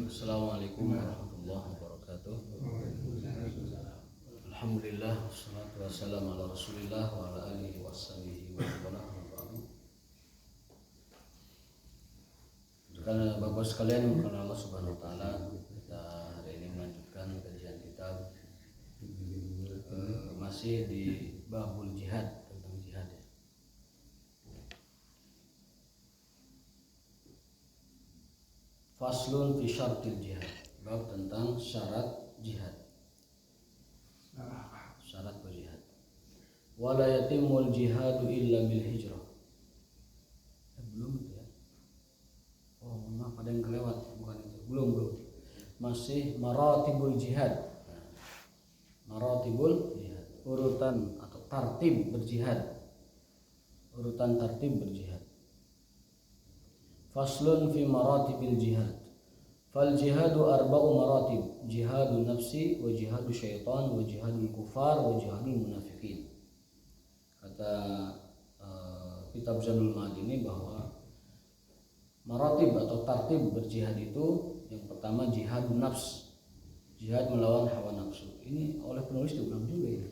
Assalamualaikum warahmatullahi wabarakatuh. Alhamdulillah wassalatu wassalamu ala Rasulillah wa ala alihi washabihi wa man wala. Karena Bapak sekalian, karena Allah Subhanahu wa taala, kita hari ini melanjutkan kajian kitab masih di babul jihad, tentang jihad ya. Faslun fi syartil jihad, bab tentang syarat jihad. Syarat berjihad. Wala yatimul jihadu illa bil hijrah. Belum itu ya. Oh, maaf ada yang kelewat, bukan itu. Belum. Masih maratibul jihad. Maratibul jihad, urutan atau tartib berjihad. Urutan tartib berjihad. Faslun fi maratibil jihad. Fal jihadu arba'u maratib. Jihadun nafsi wa jihadu syaitan wa jihadul kufar wa jihadul munafikin. Kata kitab Zadul Ma'ad ini bahwa maratib atau tartib berjihad itu yang pertama jihadun nafs, jihad melawan hawa nafsu. Ini oleh penulis diulang juga ini.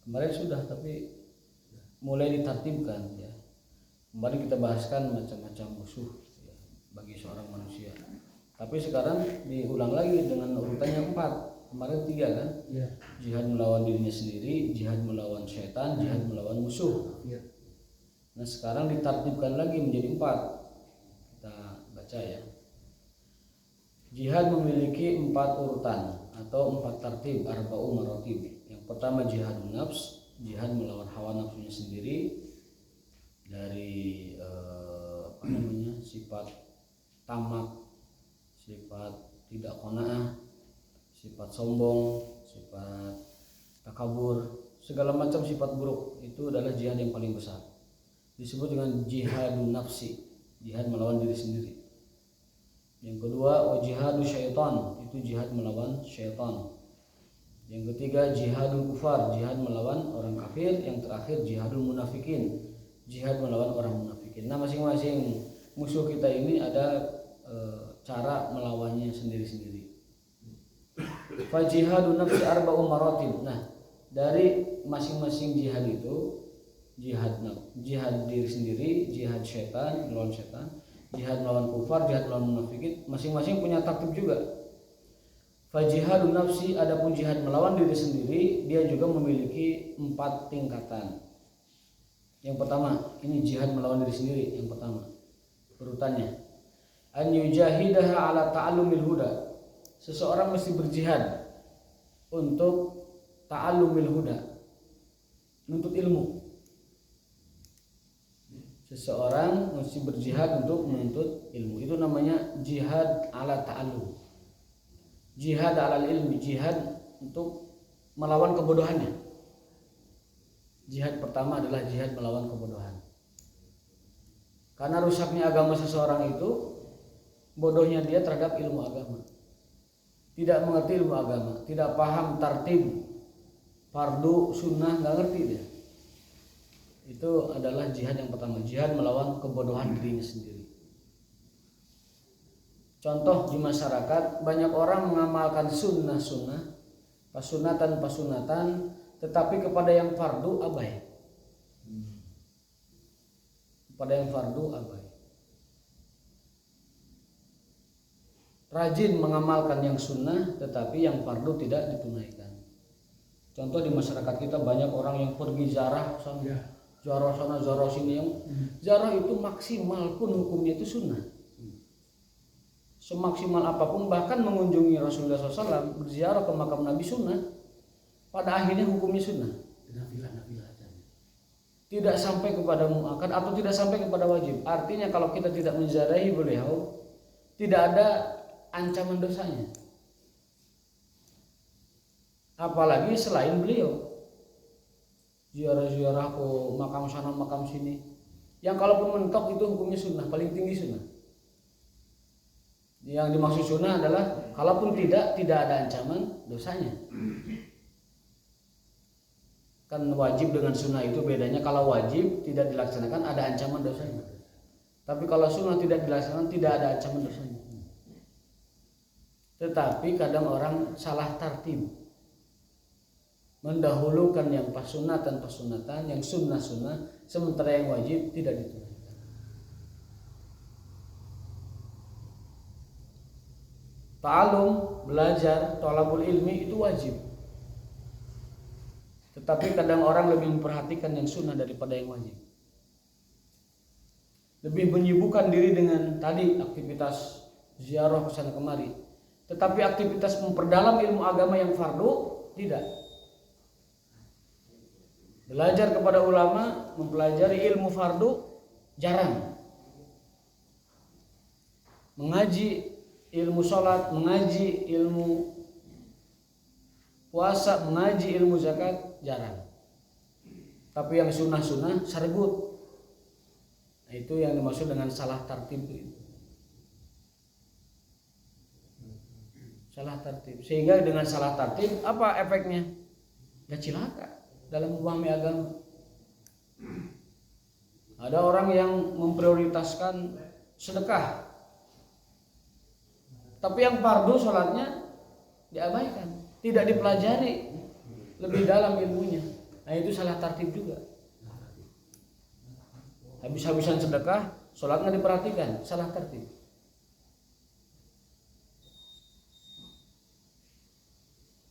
Kemarin sudah, tapi mulai ditartibkan ya. Kemarin kita bahaskan macam-macam musuh ya, bagi seorang manusia. Tapi sekarang diulang lagi dengan urutannya 4. Kemarin 3 kan? Ya. Jihad melawan dirinya sendiri, jihad melawan syaitan, jihad melawan musuh. Ya. Nah sekarang ditartibkan lagi menjadi 4. Kita baca ya. Jihad memiliki 4 urutan atau 4 tartib, arba'u maratib. Yang pertama jihadun nafs, jihad melawan hawa nafsunya sendiri. Dari sifat tamak, sifat tidak qanaah, sifat sombong, sifat takabur, segala macam sifat buruk itu adalah jihad yang paling besar. Disebut dengan jihadun nafsi, jihad melawan diri sendiri. Yang kedua jihadu syaitan, itu jihad melawan syaitan. Yang ketiga jihadul kufar, jihad melawan orang kafir. Yang terakhir jihadul munafikin, jihad melawan orang munafikin. Nah masing-masing musuh kita ini ada cara melawannya sendiri-sendiri. Fa jihadun nafsi arba'u maratib. Nah dari masing-masing jihad itu, jihad diri sendiri, jihad syaitan melawan syaitan, jihad melawan kufar, jihad melawan munafikin, masing-masing punya taktik juga. Fa jihadun nafsi, adapun jihad melawan diri sendiri, dia juga memiliki 4 tingkatan. Yang pertama, ini jihad melawan diri sendiri. Yang pertama, urutannya an yujahidaha ala ta'allumil huda. Seseorang mesti berjihad untuk ta'allumil huda, menuntut ilmu. Seseorang mesti berjihad untuk menuntut ilmu. Itu namanya jihad ala ta'allum. Jihad ala ilmi, jihad untuk melawan kebodohannya. Jihad pertama adalah jihad melawan kebodohan. Karena rusaknya agama seseorang itu bodohnya dia terhadap ilmu agama. Tidak mengerti ilmu agama, tidak paham tartib, fardu, sunnah, nggak ngerti dia. Itu adalah jihad yang pertama, jihad melawan kebodohan dirinya sendiri. Contoh di masyarakat, banyak orang mengamalkan sunnah-sunnah, pasunatan, tetapi kepada yang fardu abai. Kepada yang fardu abai. Rajin mengamalkan yang sunnah, tetapi yang fardu tidak ditunaikan. Contoh di masyarakat kita banyak orang yang pergi ziarah sana, ziarah sana, ziarah sini. Yang ziarah itu maksimal pun hukumnya itu sunnah. Semaksimal apapun, bahkan mengunjungi Rasulullah SAW, berziarah ke makam Nabi sunnah. Pada akhirnya hukumnya sunnah. Tidak sampai kepada muakkad atau tidak sampai kepada wajib. Artinya kalau kita tidak menziarahi beliau, tidak ada ancaman dosanya. Apalagi selain beliau, ziarah-ziarah ke makam sana makam sini, yang kalaupun mentok itu hukumnya sunnah, paling tinggi sunnah. Yang dimaksud sunnah adalah kalaupun tidak ada ancaman dosanya. Kan wajib dengan sunnah itu bedanya, kalau wajib tidak dilaksanakan ada ancaman dosanya. Tapi kalau sunnah tidak dilaksanakan tidak ada ancaman dosanya. Tetapi kadang orang salah tartib, mendahulukan yang pas sunatan, yang sunnah, sementara yang wajib tidak ditunaikan. Ta'alum, belajar, thalabul ilmi itu wajib. Tetapi kadang orang lebih memperhatikan yang sunnah daripada yang wajib. Lebih menyibukkan diri dengan tadi aktivitas ziarah kesana kemari. Tetapi aktivitas memperdalam ilmu agama yang fardu tidak. Belajar kepada ulama, mempelajari ilmu fardu jarang. Mengaji ilmu sholat, mengaji ilmu puasa, mengaji ilmu zakat jarang. Tapi yang sunnah-sunnah sergut. Nah, itu yang dimaksud dengan salah tartib itu. Salah tartib. Sehingga dengan salah tartib apa efeknya? Ya cilaka dalam memahami agama. Ada orang yang memprioritaskan sedekah, tapi yang fardu sholatnya diabaikan, tidak dipelajari lebih dalam ilmunya. Nah itu salah tartib juga. Habis-habisan sedekah, sholat nggak diperhatikan, salah tartib.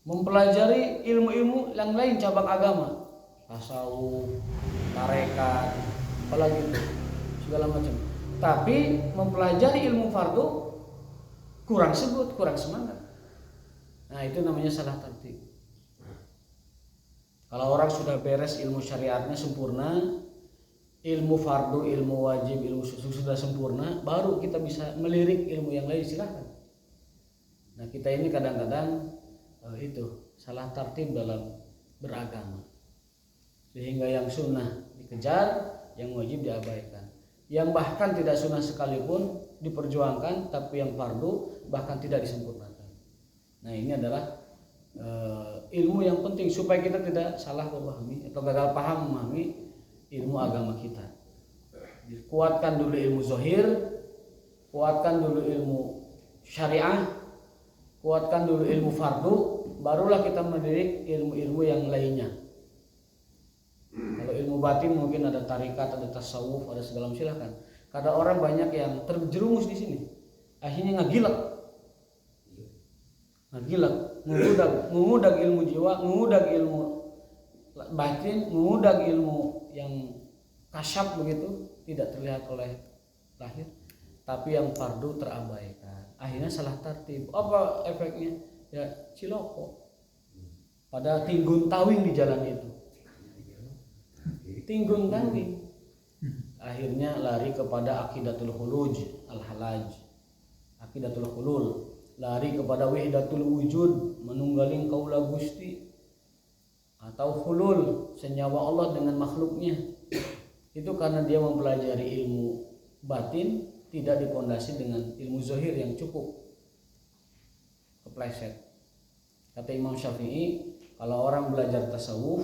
Mempelajari ilmu-ilmu yang lain cabang agama, tasawuf, tarekat, apalagi itu segala macam. Tapi mempelajari ilmu fardu kurang sebut, kurang semangat. Nah itu namanya salah tartib. Kalau orang sudah beres ilmu syariatnya sempurna, ilmu fardu, ilmu wajib, ilmu sudah sempurna, baru kita bisa melirik ilmu yang lain, silahkan. Nah kita ini kadang-kadang itu salah tartib dalam beragama, sehingga yang sunnah dikejar, yang wajib diabaikan, yang bahkan tidak sunnah sekalipun diperjuangkan, tapi yang fardu bahkan tidak disempurnakan. Nah ini adalah ilmu yang penting supaya kita tidak salah memahami atau gagal paham memahami ilmu agama kita. Kuatkan dulu ilmu zahir, kuatkan dulu ilmu syariah, kuatkan dulu ilmu fardu, barulah kita mendidik ilmu-ilmu yang lainnya. Kalau ilmu batin mungkin ada tarikat, ada tasawuf, ada segala macam, silakan. Karena orang banyak yang terjerumus di sini, akhirnya ngagilak, mengudag ilmu jiwa, mengudag ilmu batin, mengudag ilmu yang kasyaf begitu, tidak terlihat oleh lahir, tapi yang fardu terabaikan. Akhirnya salah tartib. Apa efeknya? Ya ciloko. Pada tinggun tawing di jalan itu. Tinggun tawing. Akhirnya lari kepada aqidatul khuluj, al-halaj. Aqidatul khulul, lari kepada wahdatul wujud, menunggaling kaula Gusti, atau khulul, senyawa Allah dengan makhluknya. Itu karena dia mempelajari ilmu batin, tidak dipondasi dengan ilmu zahir yang cukup, kepleset. Kata Imam Syafi'i, kalau orang belajar tasawuf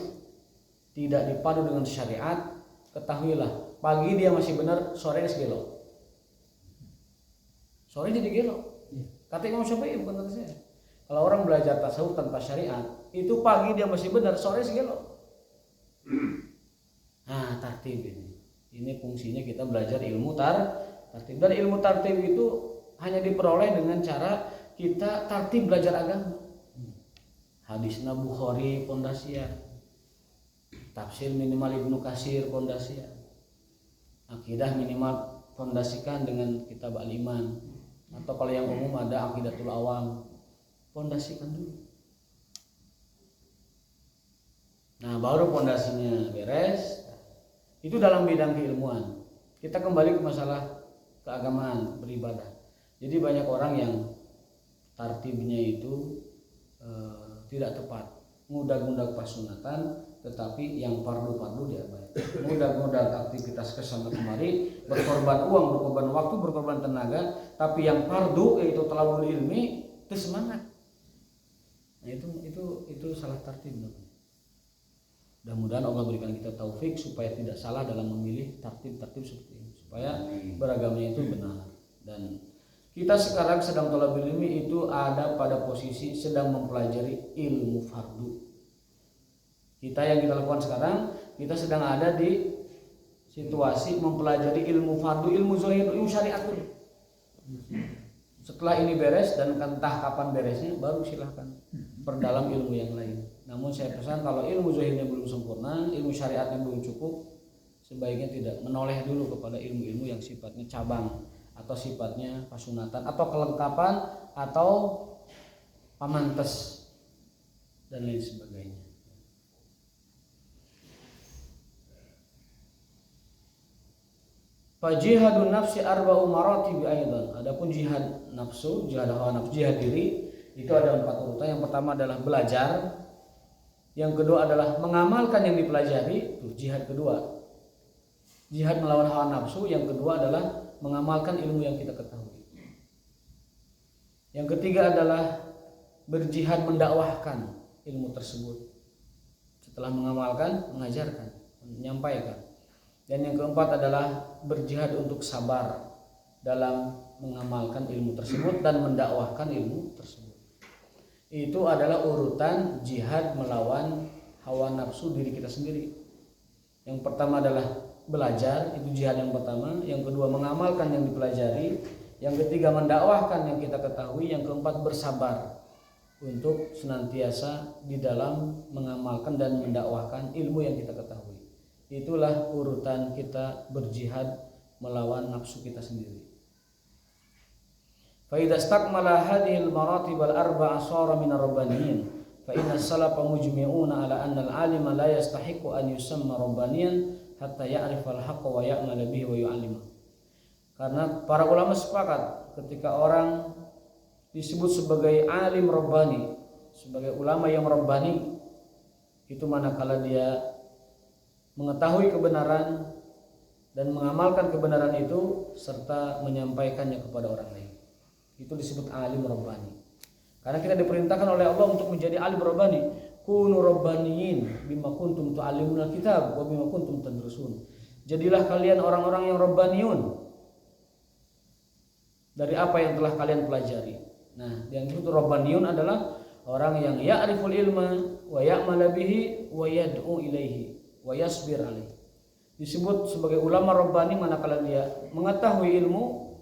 tidak dipadu dengan syariat, ketahuilah pagi dia masih benar, sore dia gelo. Sore jadi gelo. Kata Imam Syafi'i, bukan kata saya. Kalau orang belajar tasawuf tanpa syariat, itu pagi dia masih benar, sore gelo. Nah, tartib ini. Ini fungsinya kita belajar ilmu tartib. Dan ilmu tartib itu hanya diperoleh dengan cara kita tartib belajar agama. Hadisna Bukhari pondasian, tafsir minimal Ibnu Katsir pondasian, akidah minimal pondasikan dengan kitab Al-Iman, atau kalau yang umum ada Aqidatul Awam, pondasikan dulu. Nah baru pondasinya beres, itu dalam bidang keilmuan. Kita kembali ke masalah keagamaan, beribadah. Jadi banyak orang yang tartibnya itu tidak tepat, ngudag-ngudag pas sunatan, tetapi yang fardu-fardu diabaikan. Ngudag-ngudag aktivitas kesana kemari, berkorban uang, berkorban waktu, berkorban tenaga, tapi yang fardu yaitu thalabul ilmi itu semangat. Nah itu salah tartib. Mudah-mudahan Allah berikan kita taufik supaya tidak salah dalam memilih tartib-tartib seperti ini, supaya beragamanya itu benar. Dan Kita sekarang sedang thalabul ilmi itu ada pada posisi sedang mempelajari ilmu fardu. Kita yang kita lakukan sekarang, kita sedang ada di situasi mempelajari ilmu fardu, ilmu zahir, ilmu syariat dulu. Setelah ini beres dan entah kapan beresnya, baru silahkan perdalam ilmu yang lain. Namun saya pesan kalau ilmu zahirnya belum sempurna, ilmu syariatnya belum cukup, sebaiknya tidak menoleh dulu kepada ilmu-ilmu yang sifatnya cabang atau sifatnya pasunatan atau kelengkapan atau pamantes dan lain sebagainya. Fajihadun nafsi arba'u maratib aidan. Adapun jihad nafsu, jihad hawa nafsu, jihad diri itu ada 4 urutan. Yang pertama adalah belajar. Yang kedua adalah mengamalkan yang dipelajari, itu jihad kedua. Jihad melawan hawa nafsu, yang kedua adalah mengamalkan ilmu yang kita ketahui. Yang ketiga adalah berjihad mendakwahkan ilmu tersebut. Setelah mengamalkan, mengajarkan, menyampaikan. Dan yang keempat adalah berjihad untuk sabar dalam mengamalkan ilmu tersebut dan mendakwahkan ilmu tersebut. Itu adalah urutan jihad melawan hawa nafsu diri kita sendiri. Yang pertama adalah belajar, itu jihad yang pertama. Yang kedua mengamalkan yang dipelajari. Yang ketiga mendakwahkan yang kita ketahui. Yang keempat bersabar untuk senantiasa di dalam mengamalkan dan mendakwahkan ilmu yang kita ketahui. Itulah urutan kita berjihad melawan nafsu kita sendiri. Fa idza istakmala hadhihi al-maratib al-arba'a sara min ar-rabbaniyin fa inna as-salafa mujmi'una ala anna al-'alima la yastahiqu an yusamma rabbaniyan hatta ya'rifa al-haqqa wa ya'mala bihi wa yu'allima. Karena para ulama sepakat ketika orang disebut sebagai alim rabbani, sebagai ulama yang rabbani, itu manakala dia mengetahui kebenaran dan mengamalkan kebenaran itu serta menyampaikannya kepada orang lain. Itu disebut alim rabbani. Karena kita diperintahkan oleh Allah untuk menjadi alim rabbani. Kunu rabbaniyin bima kuntum tu'allimuna kitab wa bima kuntum tadrusun. Jadilah kalian orang-orang yang rabbaniyun dari apa yang telah kalian pelajari. Nah, yang disebut rabbaniyun adalah orang yang ya'riful ilma wa ya'mala bihi wa yad'u ilaihi wa yasbir alaihi. Disebut sebagai ulama rabbani manakala dia mengetahui ilmu,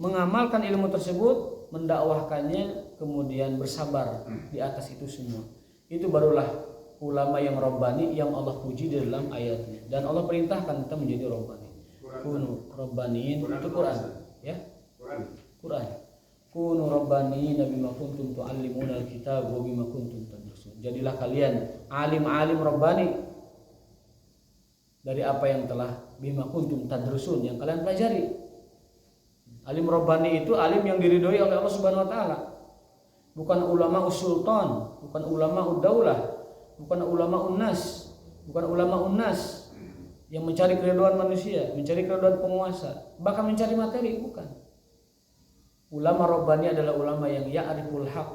mengamalkan ilmu tersebut, mendakwahkannya, kemudian bersabar di atas itu semua. Itu barulah ulama yang rabbani yang Allah puji di dalam ayatnya. Dan Allah perintahkan kita menjadi rabbani. Kunu rabbaniin, itu Quran, ya? Quran. Kunu rabbaniin bima kuntum tu'allimuna al-kitab wa bima kuntum tadrusun. Jadilah kalian alim-alim rabbani dari apa yang telah bima kuntum tadrusun, yang kalian pelajari. Alim rabbani itu alim yang diridhoi oleh Allah Subhanahu wa taala. Bukan ulama usultan, bukan ulama udaulah, bukan ulama unnas, bukan ulama unnas yang mencari keridhaan manusia, mencari keridhaan penguasa, bahkan mencari materi, bukan. Ulama rabbani adalah ulama yang ya'riful haq,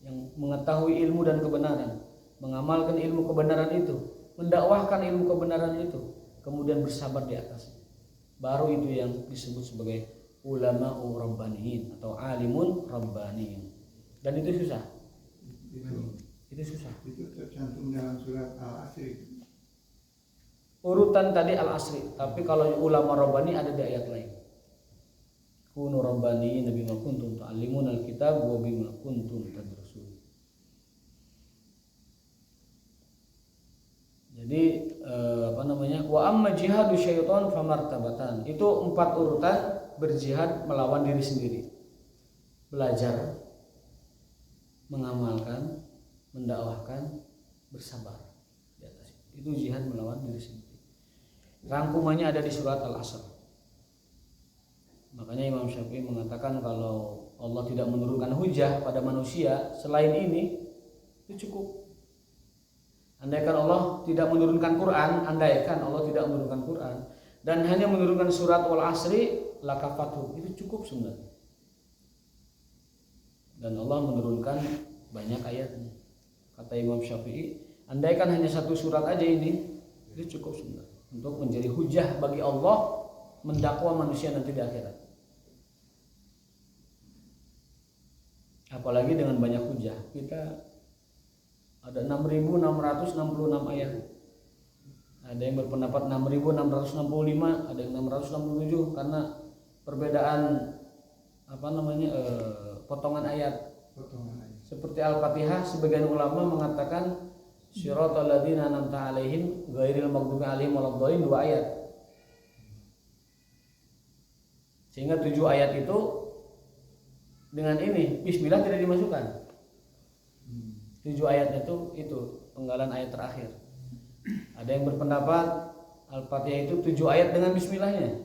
yang mengetahui ilmu dan kebenaran, mengamalkan ilmu kebenaran itu, mendakwahkan ilmu kebenaran itu, kemudian bersabar di atasnya. Baru itu yang disebut sebagai ulama rabbaniin atau alimun rabbaniin. Dan itu susah. Itu susah. Itu tercantum dalam surat Al-Asri. Urutan tadi Al-Asri, tapi kalau ulama rabbani ada di ayat lain. Kunu rabbaniin bima kuntum tu'allimuna al-kitab wa bima kuntum tadrusun. Jadi wa amma jihadu syaitan famartabatan. Itu 4 urutan berjihad melawan diri sendiri. Belajar, mengamalkan, mendakwahkan, bersabar di atas itu jihad melawan diri sendiri. Rangkumannya ada di surat Al-Asr. Makanya Imam Syafi'i mengatakan kalau Allah tidak menurunkan hujah pada manusia selain ini, itu cukup. Andaikan Allah tidak menurunkan Quran, andaikan Allah tidak menurunkan Quran dan hanya menurunkan surat Al-Asri, lakafatu, itu cukup sebenarnya. Dan Allah menurunkan banyak ayatnya. Kata Imam Syafi'i, andaikan hanya 1 surat aja ini, itu cukup sebenarnya untuk menjadi hujah bagi Allah mendakwa manusia nanti di akhirat. Apalagi dengan banyak hujah. Kita ada 6.666 ayat. Ada yang berpendapat 6.665, ada yang 667 karena perbedaan potongan ayat. Seperti Al-Fatihah, sebagian ulama mengatakan Siratal ladzina an'amta 'alaihim ghairil maghdubi 'alaihim waladdallin, 2 ayat. Sehingga 7 ayat itu dengan ini bismillah tidak dimasukkan. 7 ayatnya itu penggalan ayat terakhir. Ada yang berpendapat Al-Fatihah itu 7 ayat dengan bismillahnya.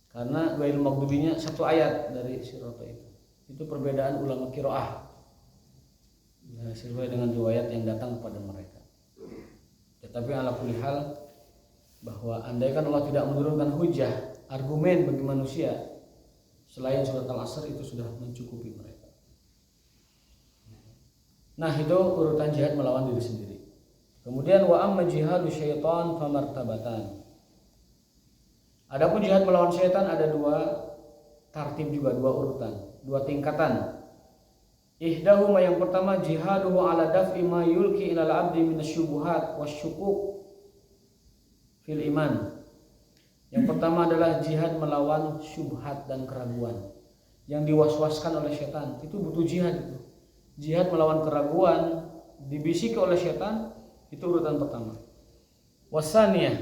Karena ghairil maghdubinya 1 ayat dari sirata itu. Itu perbedaan ulama qiraah. Ya, sesuai dengan riwayat yang datang kepada mereka. Tetapi ala kulli hal, bahwa andaikan Allah tidak menurunkan hujah, argumen bagi manusia selain surat Al-Asr, itu sudah mencukupi mereka. Nah, itu urutan jihad melawan diri sendiri. Kemudian wa amma jihadu syaitan famartabatan. Adapun jihad melawan syaitan ada 2 tartib juga, 2 urutan, 2 tingkatan. Ihdahuma, yang pertama jihaduhu ala daf'i ma yulki ilal abdi minasyubuhat wasyukuk fil iman. Yang pertama adalah jihad melawan syubhat dan keraguan yang diwaswaskan oleh setan. Itu butuh jihad itu. Jihad melawan keraguan dibisiki oleh setan, itu urutan pertama. Wasaniyah,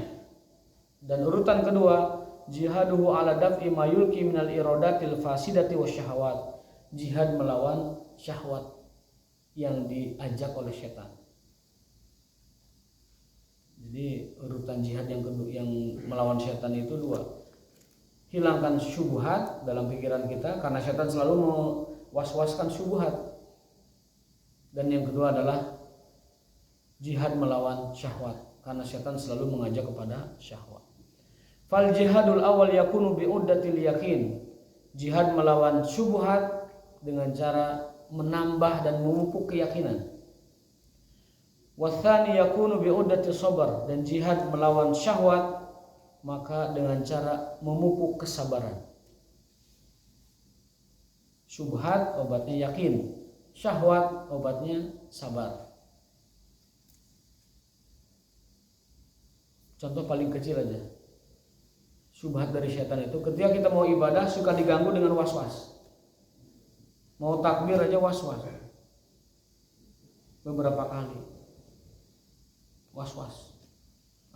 dan urutan kedua jihaduhu ala daf'i ma yulki minal iradatil fasidati wasyahawat. Jihad melawan syahwat yang diajak oleh setan. Jadi urutan jihad yang kedua yang melawan setan itu 2. Hilangkan syubhat dalam pikiran kita, karena setan selalu mewaswaskan syubhat. Dan yang kedua adalah jihad melawan syahwat, karena setan selalu mengajak kepada syahwat. Fal jihadul awal yakunu bi'uddatil yakin. Jihad melawan syubhat dengan cara menambah dan memupuk keyakinan. Wathani yakunu bi'uddati sabar, dan jihad melawan syahwat maka dengan cara memupuk kesabaran. Syubhat obatnya yakin, syahwat obatnya sabar. Contoh paling kecil aja. Syubhat dari setan itu ketika kita mau ibadah suka diganggu dengan was-was. Mau takbir aja was-was. Beberapa kali was-was.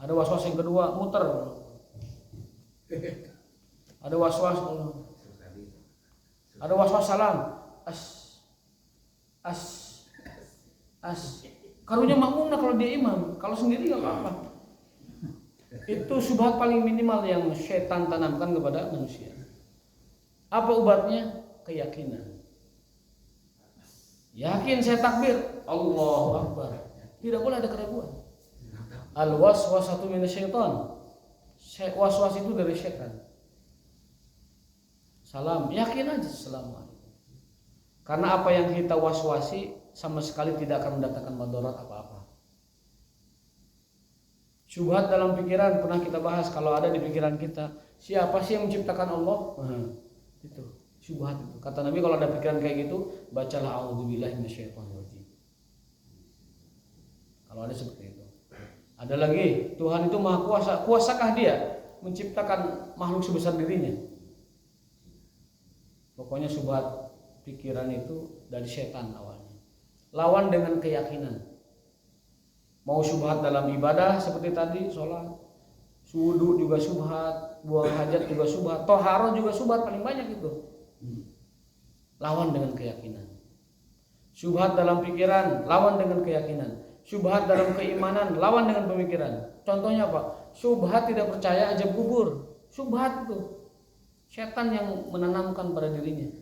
Ada was-was yang kedua muter. Ada was-was. Ada was-was salam. As. Karunya makmum kalau dia imam, kalau sendiri enggak apa-apa. Itu syubhat paling minimal yang setan tanamkan kepada manusia. Apa obatnya? Keyakinan. Yakin saya takbir, Allahu Akbar. Tidak boleh ada keraguan. Al-waswasatu minasyaitan. Was-was itu dari setan. Salam, yakin aja assalamualaikum. Karena apa yang kita waswasi sama sekali tidak akan mendatangkan madarat apa-apa. Syubhat dalam pikiran pernah kita bahas, kalau ada di pikiran kita, siapa sih yang menciptakan Allah? Itu syubhat itu. Kata Nabi kalau ada pikiran kayak gitu, bacalah a'udzubillahi minasyaitonirrajim. Kalau ada seperti itu. Ada lagi, Tuhan itu Maha Kuasa. Kuasakah Dia menciptakan makhluk sebesar dirinya? Pokoknya syubhat pikiran itu dari setan awalnya. Lawan dengan keyakinan. Mau syubhat dalam ibadah seperti tadi, sholat, wudu juga syubhat, buang hajat juga syubhat, toharoh juga syubhat, paling banyak itu. Lawan dengan keyakinan. Syubhat dalam pikiran, lawan dengan keyakinan. Syubhat dalam keimanan, lawan dengan pemikiran. Contohnya apa? Syubhat tidak percaya ajab kubur. Syubhat itu setan yang menanamkan pada dirinya.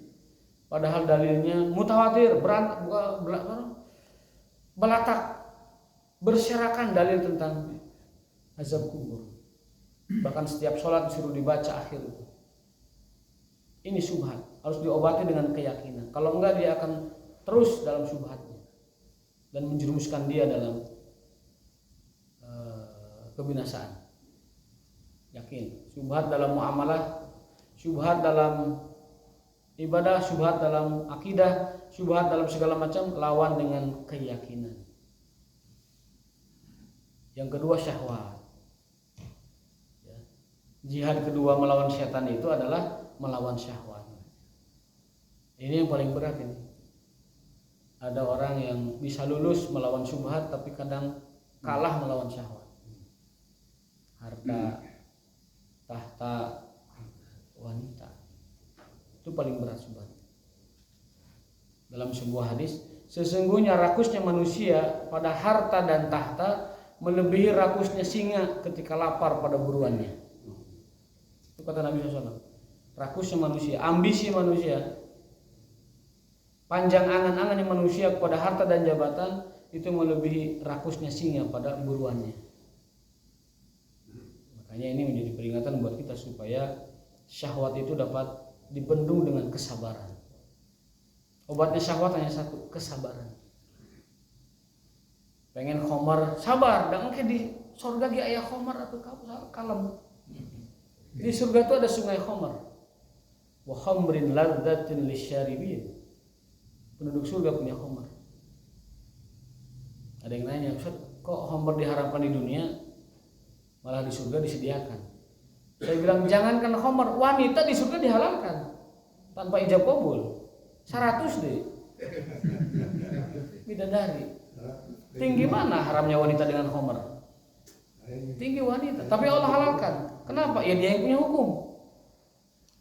Padahal dalilnya mutawatir, belatak, berserakan dalil tentang azab kubur. Bahkan setiap sholat disuruh dibaca akhir itu. Ini syubhat, harus diobati dengan keyakinan. Kalau enggak dia akan terus dalam syubhatnya dan menjerumuskan dia dalam kebinasaan. Yakin. Syubhat dalam muamalah, syubhat dalam Ibadah, syubhat dalam akidah, syubhat dalam segala macam, lawan dengan keyakinan. Yang kedua syahwat. Ya. Jihad kedua melawan setan itu adalah melawan syahwat. Ini yang paling berat ini. Ada orang yang bisa lulus melawan syubhat tapi kadang kalah melawan syahwat. Harta, tahta, wanita. Itu paling berat syubhat. Dalam sebuah hadis, sesungguhnya rakusnya manusia pada harta dan tahta melebihi rakusnya singa ketika lapar pada buruannya. Itu kata Nabi SAW. Rakusnya manusia, ambisi manusia, panjang angan-angannya manusia kepada harta dan jabatan itu melebihi rakusnya singa pada buruannya. Makanya ini menjadi peringatan buat kita supaya syahwat itu dapat dibendung dengan kesabaran. Obatnya syahwat hanya satu, kesabaran. Pengen khamar, sabar, dan engke di surga ge aya khamar atuh kalem. Di surga itu ada sungai khamar. Wa khamrin ladzatin lisyaribin. Penduduk surga punya khamar. Ada yang nanya, "Ustaz, kok khamar diharamkan di dunia, malah di surga disediakan?" Saya bilang, jangankan khamar, wanita di surga dihalalkan tanpa ijab kabul. 100 deh. Bidadari. Tinggi mana haramnya wanita dengan khamar? Tinggi wanita, tapi Allah halalkan. Kenapa? Ya dia yang punya hukum.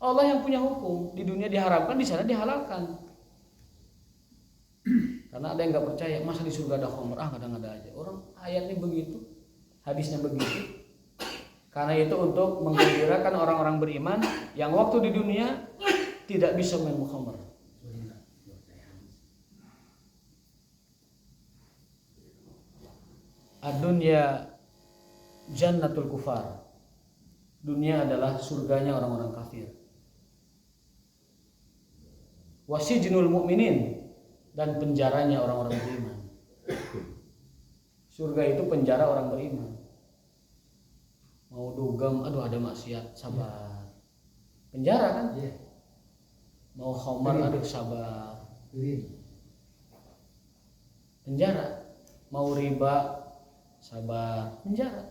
Allah yang punya hukum. Di dunia diharamkan, di sana dihalalkan. Karena ada yang nggak percaya, masa di surga ada khamar? Kadang-kadang aja. Orang ayatnya begitu, hadisnya begitu. Karena itu untuk menggembirakan orang-orang beriman yang waktu di dunia tidak bisa minum khamar. Ad-dunya jannatul kufar. Dunia adalah surganya orang-orang kafir. Wasijnul mu'minin, dan penjaranya orang-orang beriman. Surga itu penjara orang beriman. Mau dugem, aduh ada maksiat, sabar. Penjara kan? Mau khamar, aduh sabar. Penjara. Mau riba, sabar. Penjara.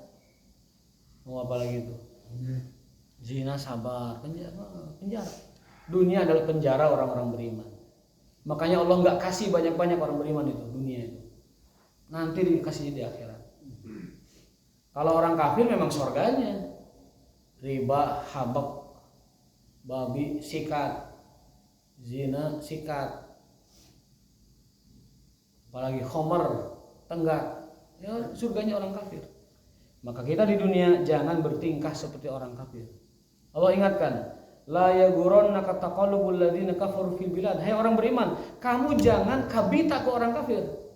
Mau apa lagi itu? Zina, sabar. Penjara. Dunia adalah penjara orang-orang beriman. Makanya Allah nggak kasih banyak-banyak orang beriman itu, dunia itu. Nanti dikasihnya di akhirat. Kalau orang kafir memang surganya riba, habak, babi, sikat, zina, sikat, apalagi khamar, tenggak, ya surganya orang kafir. Maka kita di dunia jangan bertingkah seperti orang kafir. Allah ingatkan, la yaghurannaka taqallubul ladzina kafaru fil bilad. Hai orang beriman, kamu jangan kabita ke orang kafir.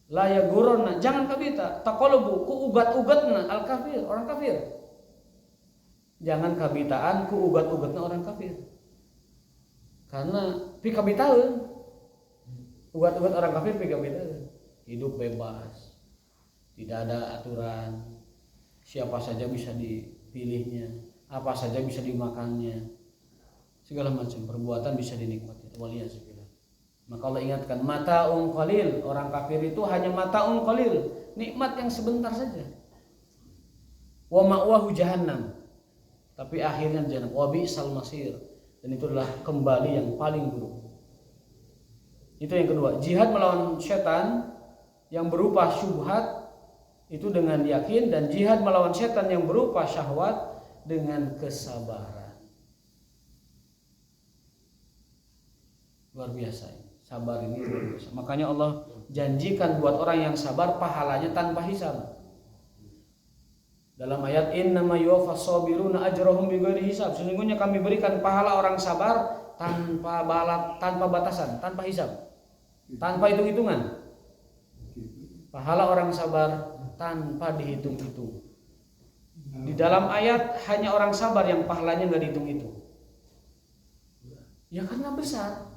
La yaghurranna, jangan kabita, taqallubu ku ugat-ugatna al kafir, orang kafir. Jangan kabitaan ku ugat-ugatna orang kafir. Karena pi kabitaeun. Ugat-ugat orang kafir pi kabitaeun. Hidup bebas. Tidak ada aturan. Siapa saja bisa dipilihnya, apa saja bisa dimakannya. Segala macam perbuatan bisa dinikmati. Waliyazbillah. Maka Allah ingatkan, mata'un qalil, orang kafir itu hanya mata'un qalil, nikmat yang sebentar saja. Wa ma'wahu jahannam, tapi akhirnya jahannam. Wa bi'sal masir, dan itu adalah kembali yang paling buruk. Itu yang kedua, jihad melawan setan yang berupa syubhat itu dengan yakin, dan jihad melawan setan yang berupa syahwat dengan kesabaran. Luar biasa ini. Sabar ini luar biasa. Makanya Allah janjikan buat orang yang sabar pahalanya tanpa hisab. Dalam ayat innama yuwaffas sabiruna ajrahum bighairi hisab. Sesungguhnya kami berikan pahala orang sabar tanpa batasan, tanpa hisab. Tanpa hitung-hitungan. Pahala orang sabar tanpa dihitung-hitung. Di dalam ayat hanya orang sabar yang pahalanya enggak dihitung-hitung. Ya karena besar.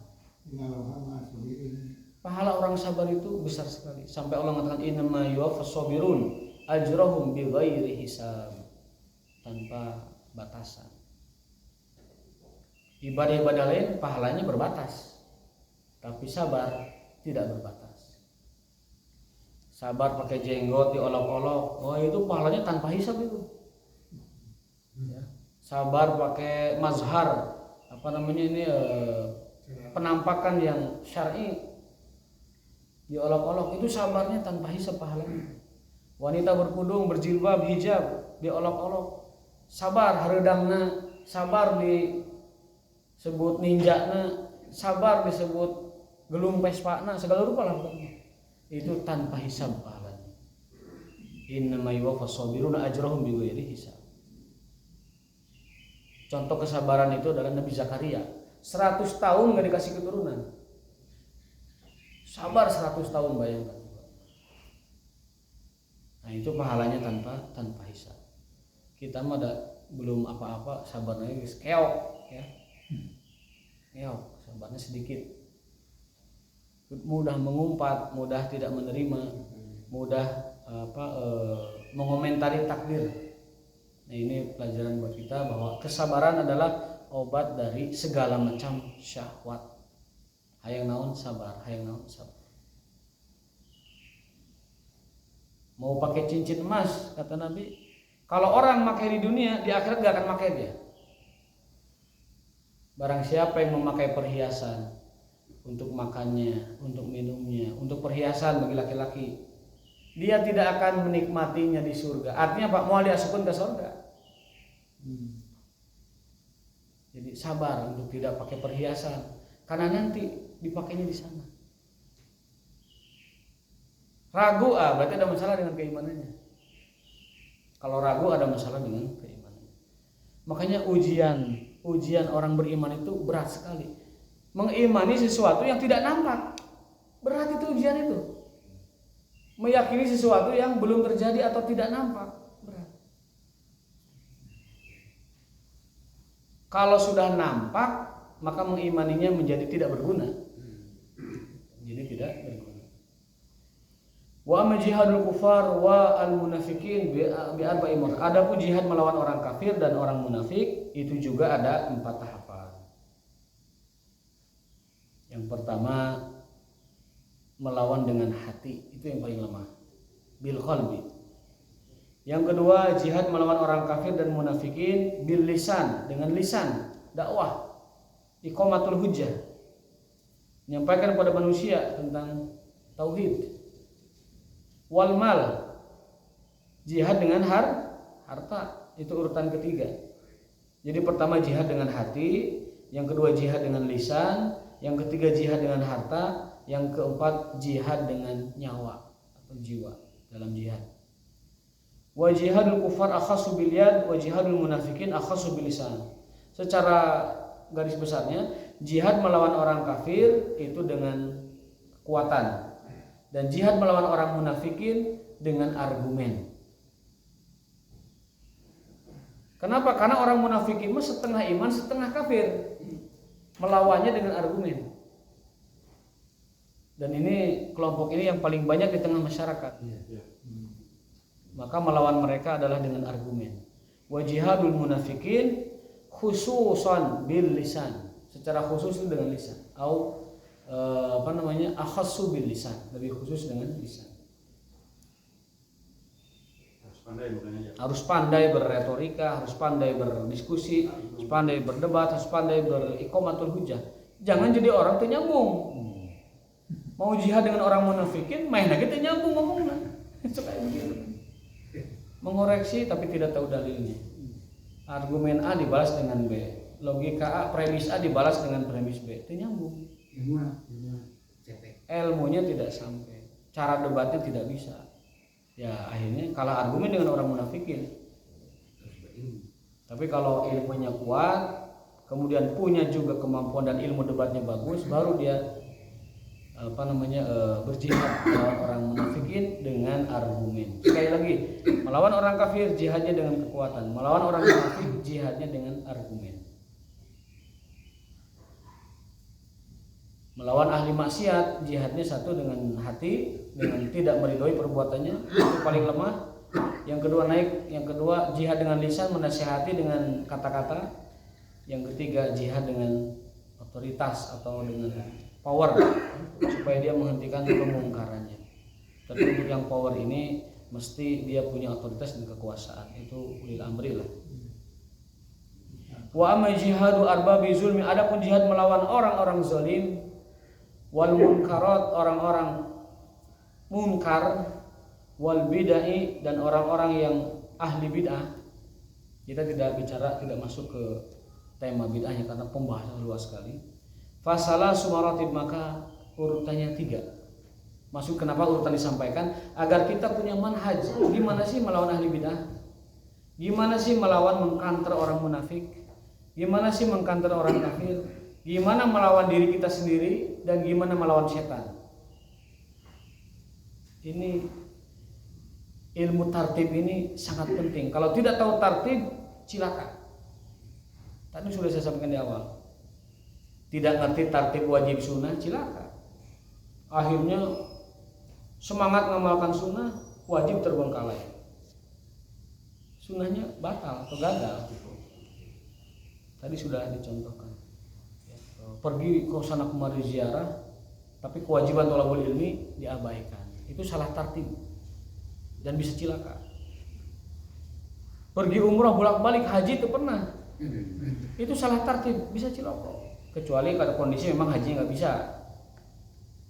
Pahala orang sabar itu besar sekali. Sampai Allah mengatakan innama yuwaffas sabirun ajrahum bighairi hisab, tanpa batasan. Ibadah-ibadah lain pahalanya berbatas, tapi sabar tidak berbatas. Sabar pakai jenggot diolok-olok, oh itu pahalanya tanpa hisab itu. Ya. Sabar pakai mazhar, apa namanya ini penampakan yang syar'i diolok-olok, itu sabarnya tanpa hisab pahalanya. Wanita berkudung, berjilbab, hijab diolok-olok, sabar hareudangna, sabar disebut ninjana, sabar disebut gelung pespana, segala rupa lah pokoknya. Itu tanpa hisab pahalanya. Innama yuwaffas sabiruna ajrahum bighairi hisab. Contoh kesabaran itu adalah Nabi Zakaria. 100 tahun gak dikasih keturunan. Sabar 100 tahun, bayangkan. Nah itu pahalanya tanpa hisab. Kita mah belum apa-apa, sabarnya geus keok ya. Keok, sabarnya sedikit. Mudah mengumpat, mudah tidak menerima, mudah mengomentari takdir. Nah ini pelajaran buat kita bahwa kesabaran adalah obat dari segala macam syahwat. Hayang naon sabar, hayang naon sabar. Mau pakai cincin emas, kata Nabi, kalau orang pakai di dunia, di akhirat gak akan pakai dia. Barang siapa yang memakai perhiasan untuk makannya, untuk minumnya, untuk perhiasan bagi laki-laki, dia tidak akan menikmatinya di surga. Artinya Pak, mau diasupkan ke surga. Jadi sabar untuk tidak pakai perhiasan, karena nanti dipakainya di sana. Ragu, berarti ada masalah dengan keimanannya. Kalau ragu ada masalah dengan keimanannya. Makanya ujian orang beriman itu berat sekali. Mengimani sesuatu yang tidak nampak, berat itu ujian itu. Meyakini sesuatu yang belum terjadi atau tidak nampak, berat. Kalau sudah nampak, maka mengimaninya menjadi tidak berguna. Jadi tidak berguna. Wa amma jihadul kufar wa al munafikin bi arba'i marrat. Adapun jihad melawan orang kafir dan orang munafik itu juga ada 4 tahapan. Yang pertama, melawan dengan hati, itu yang paling lemah, bil qalbi. Yang kedua, jihad melawan orang kafir dan munafikin bil lisan, dengan lisan, dakwah, iqamatul hujjah, menyampaikan kepada manusia tentang tauhid. Wal mal, jihad dengan harta, itu urutan ketiga. Jadi pertama jihad dengan hati, yang kedua jihad dengan lisan, yang ketiga jihad dengan harta, yang keempat jihad dengan nyawa atau jiwa dalam jihad. Wa jihadul kufar akhassu bil yad wa jihadul munafikin akhassu bil lisan. Secara garis besarnya, jihad melawan orang kafir itu dengan kekuatan, dan jihad melawan orang munafikin dengan argumen. Kenapa? Karena orang munafikin mah setengah iman, setengah kafir. Melawannya dengan argumen. Dan ini kelompok ini yang paling banyak di tengah masyarakat. Maka melawan mereka adalah dengan argumen. Wa jihadul munafikin khususan bil lisan. Secara khusus itu dengan lisan. Atau akhassu bil lisan, lebih khusus dengan lisan. Harus pandai berretorika, harus pandai berdiskusi, harus pandai berdebat, harus pandai beriqamatul hujjah. Jangan jadi orang teu nyambung. Mau jihad dengan orang munafikin, main lagi teu nyambung ngomongna. Kayak begitu. Mengoreksi tapi tidak tahu dalilnya. Argumen A dibalas dengan B, logika A, premis A dibalas dengan premis B, teu nyambung. Ilmunya tidak sampai, cara debatnya tidak bisa. Ya akhirnya kalah argumen dengan orang munafikin. Tapi kalau ilmunya kuat, kemudian punya juga kemampuan dan ilmu debatnya bagus, baru dia berjihad melawan orang munafikin dengan argumen. Sekali lagi, melawan orang kafir jihadnya dengan kekuatan, melawan orang munafik jihadnya dengan argumen. Melawan ahli maksiat jihadnya satu dengan hati, dengan tidak meridhoi perbuatannya, itu paling lemah. Yang kedua jihad dengan lisan, menasihati dengan kata-kata. Yang ketiga jihad dengan otoritas atau dengan power supaya dia menghentikan kemungkarannya. Tapi untuk yang power ini mesti dia punya otoritas dan kekuasaan, itu ulil amri lah. Wa amma jihadu arbabi zulmi, adapun jihad melawan orang-orang zalim, wal munkarat, orang-orang munkar, wal bid'ah, dan orang-orang yang ahli bid'ah. Kita tidak masuk ke tema bid'ahnya karena pembahasan luas sekali. Fasalah sumaratib, maka urutannya 3. Masuk kenapa urutan disampaikan? Agar kita punya manhaj. Gimana sih melawan ahli bid'ah? Gimana sih melawan mengkanter orang munafik? Gimana sih mengkanter orang kafir? Gimana melawan diri kita sendiri? Dan gimana melawan setan? Ini ilmu tartib ini sangat penting. Kalau tidak tahu tartib, cilaka. Tadi sudah saya sampaikan di awal. Tidak ngerti tartib wajib sunnah, cilaka. Akhirnya semangat mengamalkan sunnah, wajib terbengkalai. Sunnahnya batal atau gagal. Tadi sudah dicontohkan. Pergi ke sana kemari ziarah, tapi kewajiban thalabul ilmi diabaikan. Itu salah tartib dan bisa cilaka. Pergi umrah bolak-balik haji itu pernah. Itu salah tartib, bisa cilaka. Kecuali kalau kondisi memang haji nggak bisa.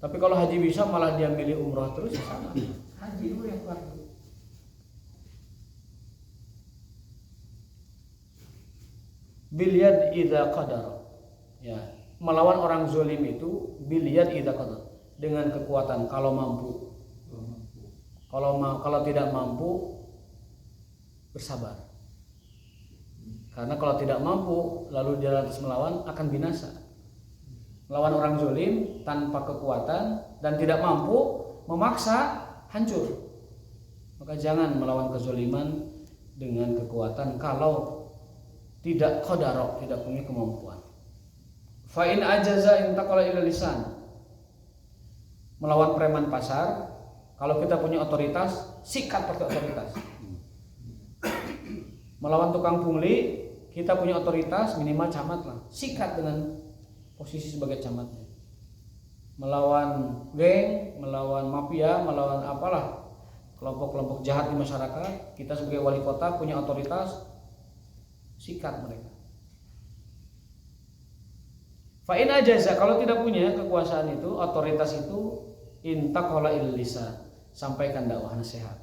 Tapi kalau haji bisa malah dia milih umrah terus, ya sama. Haji dulu yang fardu. Bil yad idza qadar. Ya, melawan orang zalim itu bil yad idza qadar, dengan kekuatan kalau mampu. Kalau tidak mampu, bersabar. Karena kalau tidak mampu lalu dia lantas melawan, akan binasa. Melawan orang zalim tanpa kekuatan dan tidak mampu, memaksa, hancur. Maka jangan melawan kezaliman dengan kekuatan kalau tidak qadarah, tidak punya kemampuan. Fa in ajaza intaqala ila lisan. Melawan preman pasar, kalau kita punya otoritas, sikat pakai otoritas. Melawan tukang pungli, kita punya otoritas, minimal camat lah, sikat dengan posisi sebagai camatnya. Melawan geng, melawan mafia, melawan apalah kelompok-kelompok jahat di masyarakat, kita sebagai wali kota punya otoritas, sikat mereka. Fa in ajaza, kalau tidak punya kekuasaan itu, otoritas itu, intaqala il lisan, sampaikan dakwah nasihat.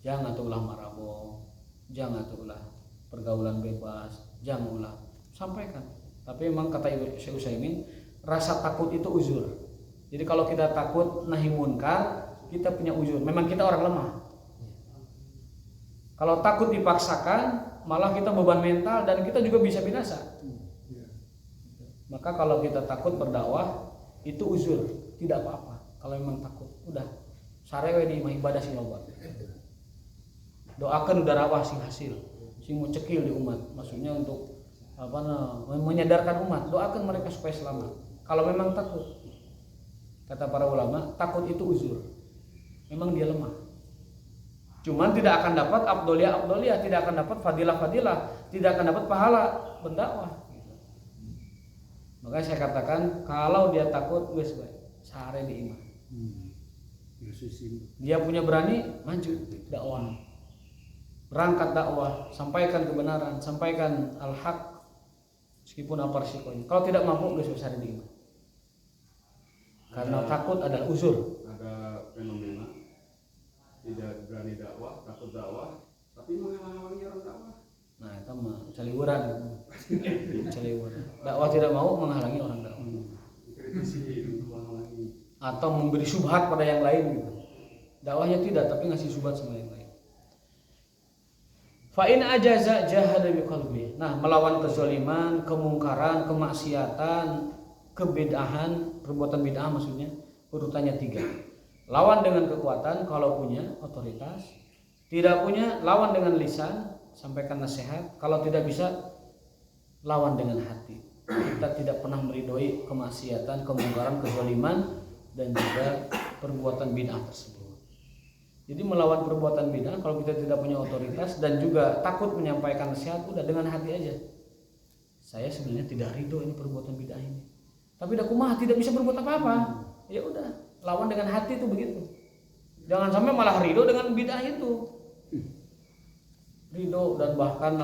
Jangan ulah marabo, jangan ulah pergaulan bebas, jangan ulah, sampaikan. Tapi memang kata Syekh Utsaimin, rasa takut itu uzur. Jadi kalau kita takut nahi munkar, kita punya uzur. Memang kita orang lemah. Kalau takut dipaksakan, malah kita beban mental dan kita juga bisa binasa. Maka kalau kita takut berdakwah, itu uzur, tidak apa-apa. Kalau memang takut, udah sarewe di ibadah sing loba. Doakan udah rawah sing hasil, sing mau cekil di umat. Maksudnya untuk menyadarkan umat, doakan mereka supaya selamat. Kalau memang takut, kata para ulama, takut itu uzur. Memang dia lemah. Cuman tidak akan dapat abdoliyah, tidak akan dapat fadilah, tidak akan dapat pahala berdakwah. Makanya saya katakan, kalau dia takut, wes sare di iman. Dia punya berani, maju dakwah. Berangkat dakwah, sampaikan kebenaran, sampaikan al-haq, meskipun apa risikonya. Kalau tidak mampu, wes sare di iman. Karena takut adalah uzur. Ada fenomena tidak berani dakwah, takut dakwah, tapi menghalangi orang dakwah. Nah, itu mah caliwuran. Dakwah tidak mau menghalangi orang dakwah. Kritisi untuk menghalangi. Atau memberi syubhat pada yang lain gitu. Dakwahnya tidak, tapi ngasih syubhat sama yang lain. Fa in ajaza jahada biqalbi. Nah, melawan kezaliman, kemungkaran, kemaksiatan, kebid'ahan, perbuatan bid'ah maksudnya, urutannya 3. Lawan dengan kekuatan kalau punya otoritas, tidak punya lawan dengan lisan, sampaikan nasihat, kalau tidak bisa lawan dengan hati. Kita tidak pernah meridhoi kemaksiatan, kemungkaran, kezaliman dan juga perbuatan bid'ah tersebut. Jadi melawan perbuatan bid'ah kalau kita tidak punya otoritas dan juga takut menyampaikan nasihat, udah dengan hati aja. saya sebenarnya tidak ridho ini perbuatan bid'ah ini. Tapi dah kumaha tidak bisa berbuat apa-apa. Ya udah, lawan dengan hati itu begitu. Jangan sampai malah ridho dengan bid'ah itu. Ridho dan bahkan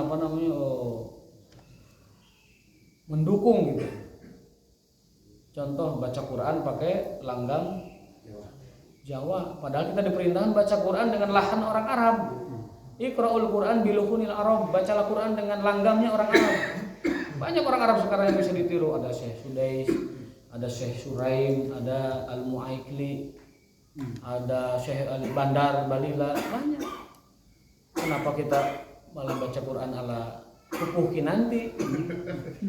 mendukung gitu. Contoh baca Quran pakai langgam Jawa, padahal kita diperintahkan baca Quran dengan lahan orang Arab. Iqra'ul Quran biluhunil Arab, bacalah Quran dengan langgamnya orang Arab. Banyak orang Arab sekarang yang bisa ditiru, ada Syekh Sudais, ada Syekh Suraim, ada Al-Mu'aikli, ada Syekh Al-Bandar, Balila, banyak. Kenapa kita malah baca Quran ala Pupuh Kinanti?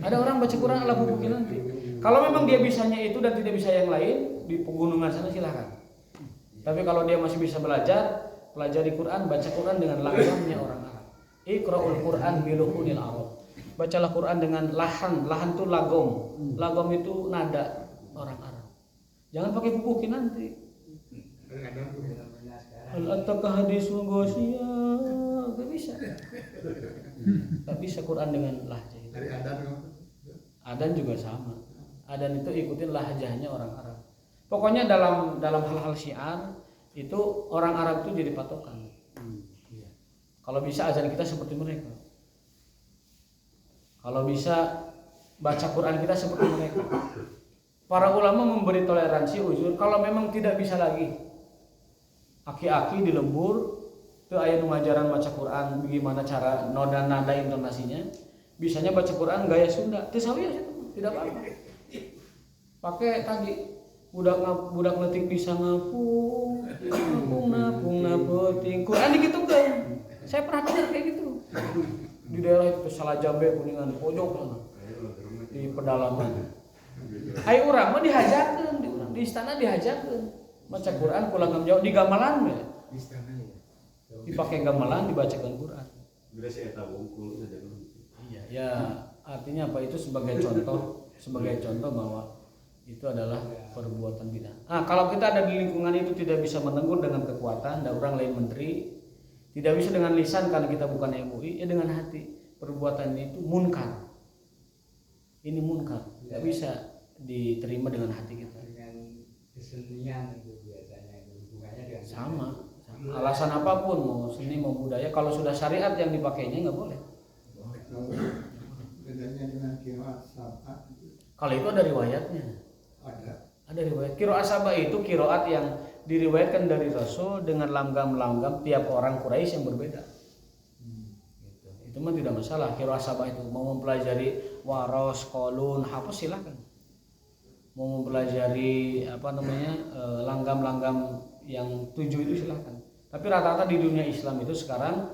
Ada orang baca Quran ala Pupuh Kinanti. Kalau memang dia bisanya itu dan tidak bisa yang lain, di pegunungan sana silahkan. Tapi kalau dia masih bisa belajar, pelajari Quran, baca Quran dengan langgamnya orang Arab. Iqra'ul Quran biluhunil Arab. Bacalah Quran dengan lahan itu lagom. Lagom itu nada orang Arab. Jangan pakai Pupuh Kinanti. Al-Attaka hadisul Ghasyiyah, enggak bisa. Enggak bisa Quran dengan lahjah itu. Adan juga sama. Adan itu ikutin lahjahnya orang Arab. Pokoknya dalam hal-hal syiar itu orang Arab itu jadi patokan. Kalau bisa azan kita seperti mereka. Kalau bisa baca Quran kita seperti mereka. Para ulama memberi toleransi uzur kalau memang tidak bisa lagi. Aki-aki di lembur itu aya nu ngajaran baca Quran bagaimana cara nada intonasinya. Bisanya baca Quran gaya Sunda. Teu sawias itu, tidak apa-apa. Pakai tadi budak letik bisa ngapung napeuting. Quran digitukeun. Saya pernah dengar kayak gitu. Di daerah itu salah jambe kuningan pojok sana. Di pedalaman. Ai urang mah dihajakeun di istana dihajakeun. Baca Quran pulang jauh di gamelan we. Dipakai gamelan dibacakan Quran. Iya, ya artinya apa itu sebagai contoh bahwa itu adalah perbuatan bid'ah. Kalau kita ada di lingkungan itu tidak bisa menegur dengan kekuatan, ada orang lain menteri, tidak bisa dengan lisan karena kita bukan MUI, ya dengan hati. Perbuatan itu munkar. Ini munkar, tidak bisa diterima dengan hati kita. Dengan kesenian itu biasanya hubungannya dengan Sama. Alasan apapun mau seni mau budaya, kalau sudah syariat yang dipakainya nggak boleh. Bedanya dengan qiraat sab'ah Kalau itu ada riwayatnya. ada Riwayat. Qiraat sab'ah itu qiraat yang diriwayatkan dari Rasul dengan langgam-langgam tiap orang Quraisy yang berbeda. Gitu. Itu mah tidak masalah. Qiraat sab'ah itu mau mempelajari waros, qalun, hafaz silakan. Mau mempelajari langgam-langgam yang 7 itu silakan. Tapi rata-rata di dunia Islam itu sekarang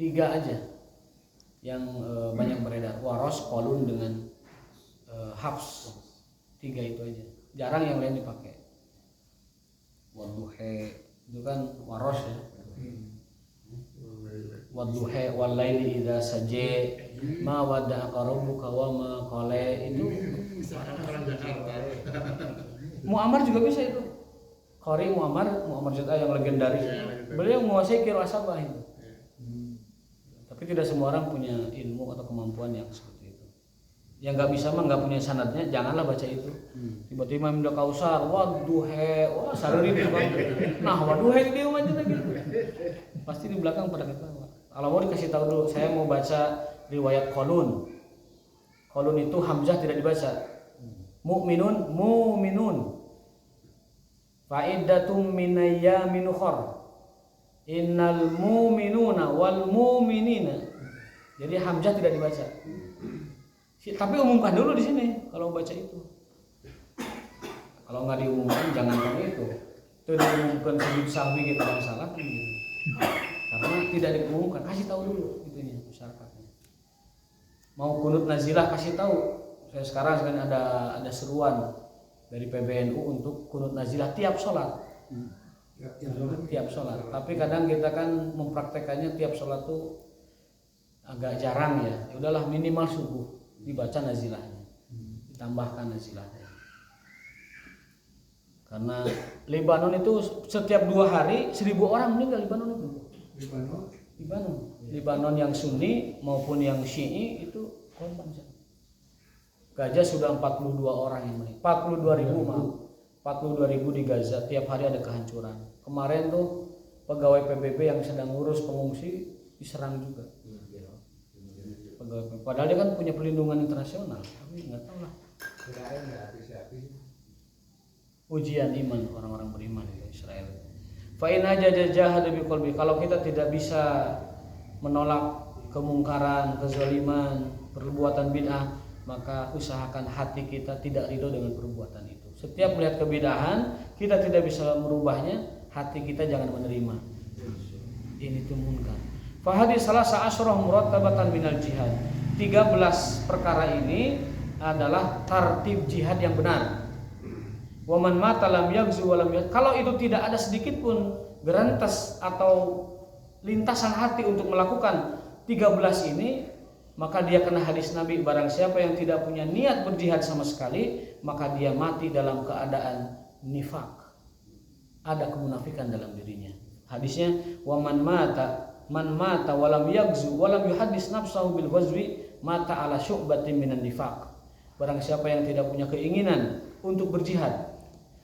3 aja yang banyak beredar, waros, qalun dengan hafs. 3 itu aja, jarang yang lain dipakai. Wadduhe itu kan waros ya. Wadduhe wal laili idza saje ma wada'aka rabbuka wa ma qala itu. Muammar juga bisa itu. Qari Muammar Jata yang legendaris. Beliau menguasai qiraat sab'ah itu. Tapi tidak semua orang punya ilmu atau kemampuan yang seperti itu. Yang nggak bisa mah nggak punya sanadnya, janganlah baca itu. Tiba-tiba Imam Kausar, wadduhe, wah saruri itu kan. Nah, wadduhe dia aja gitu. Pasti di belakang pada ketawa. Kalau mau dikasih tahu dulu, saya mau baca riwayat qalun. Qalun itu hamzah tidak dibaca. Mu'minun. Fa'iddatum minayyamin ukhra. Innal mu'minuna wal mu'minina. Jadi hamzah tidak dibaca. Tapi umumkan dulu di sini kalau baca itu. Kalau nggak diumumkan jangan pakai itu. Itu diumumkan sujud sahwi kita yang salah kan gitu. Karena tidak diumumkan, kasih tahu dulu itunya masyarakatnya. Mau kunut nazilah kasih tahu. Saya sekarang ada seruan dari PBNU untuk kunut nazilah tiap sholat. Tiap sholat. Tapi kadang kita kan mempraktekannya tiap sholat tuh agak jarang ya. Ya udahlah minimal subuh dibaca nazilahnya, ditambahkan nazilahnya. Karena Lebanon itu setiap 2 hari 1000 orang meninggal Lebanon itu. Lebanon yang Sunni maupun yang Syi'i itu korban siapa? Gaza sudah 42 orang yang meninggal. 42.000 maaf. 42.000 di Gaza, tiap hari ada kehancuran. Kemarin tuh pegawai PBB yang sedang ngurus pengungsi diserang juga. Pegawai, padahal dia kan punya perlindungan internasional, tapi nggak tahu lah. Israel nggak habis-habis. Ujian iman orang-orang beriman di Israel. Fa in jahada biqalbi, kalau kita tidak bisa menolak kemungkaran, kezaliman, perbuatan bid'ah, maka usahakan hati kita tidak ridho dengan perbuatan itu. Setiap melihat kebidahan, kita tidak bisa merubahnya, hati kita jangan menerima. Ini tuh munkar. Fa hadis salasa asyrah murattabatan minal jihad. 13 perkara ini adalah tartib jihad yang benar. Waman mata lam yagzu walam yagzu. Kalau itu tidak ada sedikit pun gerantas atau lintasan hati untuk melakukan 13 ini, maka dia kena hadis Nabi, barang siapa yang tidak punya niat berjihad sama sekali, maka dia mati dalam keadaan nifak. Ada kemunafikan dalam dirinya. Hadisnya waman mata man mata walam yagzu walam yuhaddis nafsahu bil ghazwi mata ala syu'batin minan nifaq. Barang siapa yang tidak punya keinginan untuk berjihad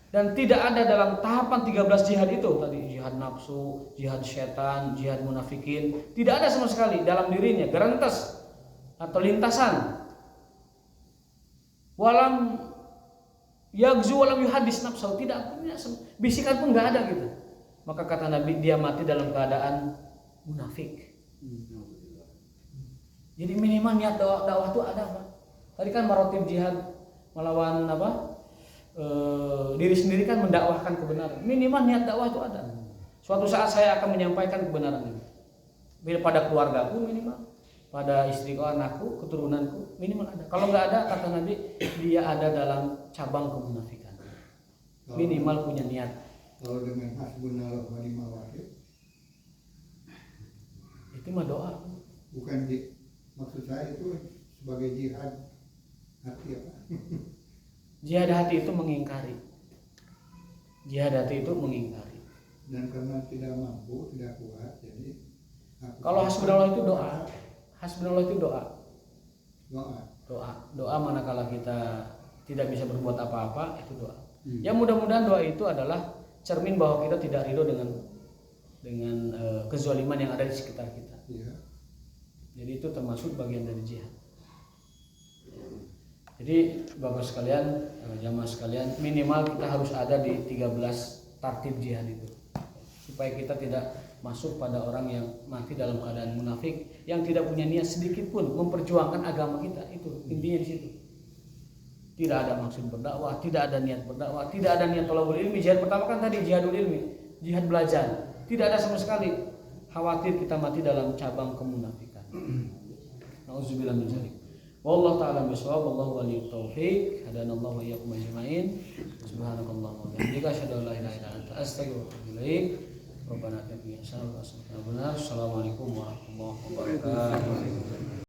dan tidak ada dalam tahapan 13 jihad itu tadi, jihad nafsu, jihad syaitan, jihad munafikin, tidak ada sama sekali dalam dirinya gerantas atau lintasan. Walam yagzu walam yuhaddis nafsahu, tidak punya bisikan pun nggak ada gitu. Maka kata Nabi, dia mati dalam keadaan munafik. Jadi minimal niat dakwah itu ada, Pak. Tadi kan marotib jihad melawan apa? Diri sendiri kan mendakwahkan kebenaran. Minimal niat dakwah itu ada. Suatu saat saya akan menyampaikan kebenaran ini. Pada keluargaku minimal, pada istriku, anakku, keturunanku minimal ada. Kalau nggak ada, kata Nabi, dia ada dalam cabang kemunafikan. Minimal punya niat. Kalau dengan hasbunallah wa ni'mal wakil, itu mah doa. bukan maksud saya itu sebagai jihad hati apa? Jihad hati itu mengingkari. Jihad hati itu mengingkari. Dan karena tidak mampu, tidak kuat, jadi Kalau hasbunallah itu doa. Hasbunallah itu doa. doa. Doa manakala kita tidak bisa berbuat apa-apa, itu doa. Ya mudah-mudahan doa itu adalah cermin bahwa kita tidak ridho dengan kezaliman yang ada di sekitar kita. Ya. Jadi itu termasuk bagian dari jihad. Jadi Bapak sekalian, jamaah sekalian, minimal kita harus ada di 13 tartib jihad itu. Supaya kita tidak masuk pada orang yang mati dalam keadaan munafik, yang tidak punya niat sedikit pun memperjuangkan agama kita. Itu intinya di situ. Tidak ada maksud berdakwah, tidak ada niat berdakwah, tidak ada niat thalabul ilmi. Jihad pertama kan tadi jihadul ilmi, jihad belajar. Tidak ada sama sekali khawatir kita mati dalam cabang kemunafikan. Nauzubillah min dzalik. Wallahu ta'ala bisawab, wallahu waliyut taufiq, hadanallahu wa iyyakum ajma'in. Subhanakallahumma wa bihamdika asyhadu an la ilaha illa anta astaghfiruka wa atubu ilaik. Rabbana atina fid dunya hasanah wa qina adzabannar. Assalamualaikum warahmatullahi wabarakatuh.